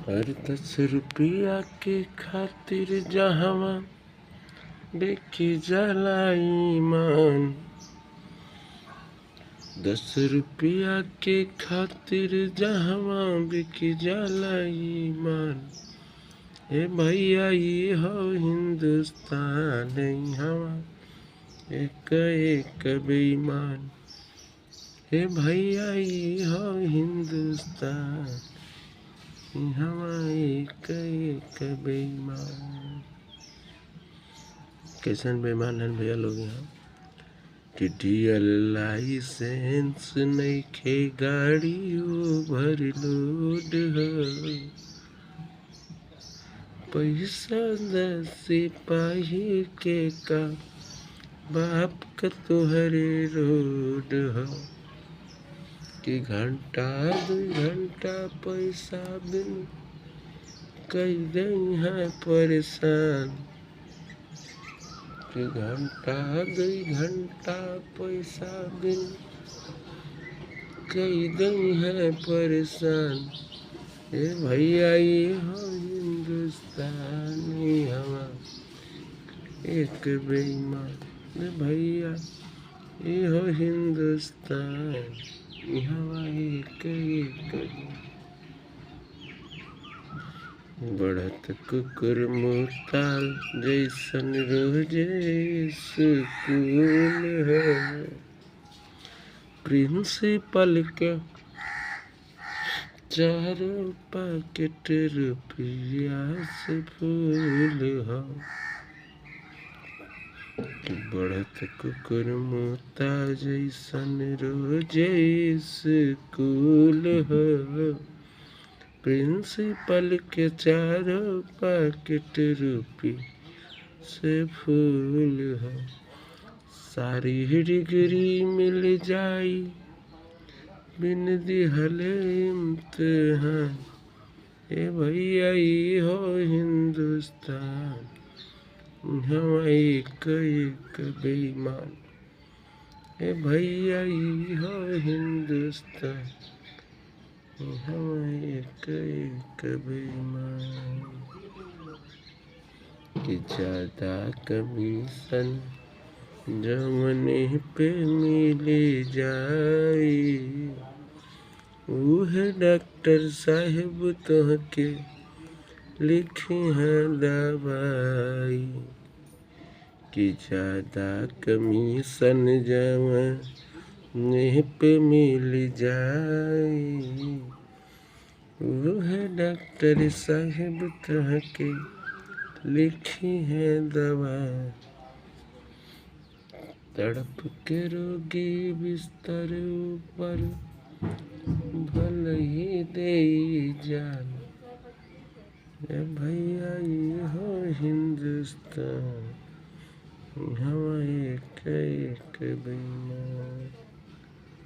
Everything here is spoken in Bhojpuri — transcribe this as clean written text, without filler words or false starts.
अरे 10 रुपया के खातिर जहवा बेची जाला ईमान। 10 रुपया के खातिर जहवा बिकी जाला ईमान। ए भैया ये हो हिंदुस्तान, हवा एक एक बेईमान। हे भैया ये हो हिंदुस्तान, हवा एक एक बेईमान। कैसन बेईमान है भैया लोग यहाँ कि डीएल लाइसेंस नइखे, गाड़ी ओवरलोड है। पैसा 10 सिपाही के का बाप का तोहरे रोड है कि घंटा 2 घंटा पैसा बिन कई दई है परेशान। कि घंटा 2 घंटा पैसा बिन कई दई है परेशान। ए भैया ये हो हिंदुस्तानी, हवा एक बेईमान। ए भैया ये हो हिंदुस्तान, हवा एक एक। बढ़त कुकुर मुताल जैसन रोजे स्कूल है। प्रिंसिपल के 4 पैकेट रुपया से फूल है। बढ़त कुकुर मुता जैसन रोजे स्कूल है। प्रिंसिपल के 4 पैकेट रुपये से फूल है। सारी डिग्री मिल जाई बिन दिहले इम्तिहान। ए भैया ये हो हिंदुस्तान, हवा एक एक बेईमान। ए भैया ये हो हिंदुस्तान, हवा एक एक बेईमान। कि ज्यादा कमीशन जवने पे मिले जाई, उहे डॉक्टर साहेब तोहके लिखी है दवाई। कि ज्यादा कमीशन जवने पे मिल जाई, उहे डॉक्टर साहेब तोहके लिखी है दवा। तड़प के रोगी बिस्तर ऊपर भल ही दे जान। ए भैया ये हो हिंदुस्तान, हवा एक एक बेईमान।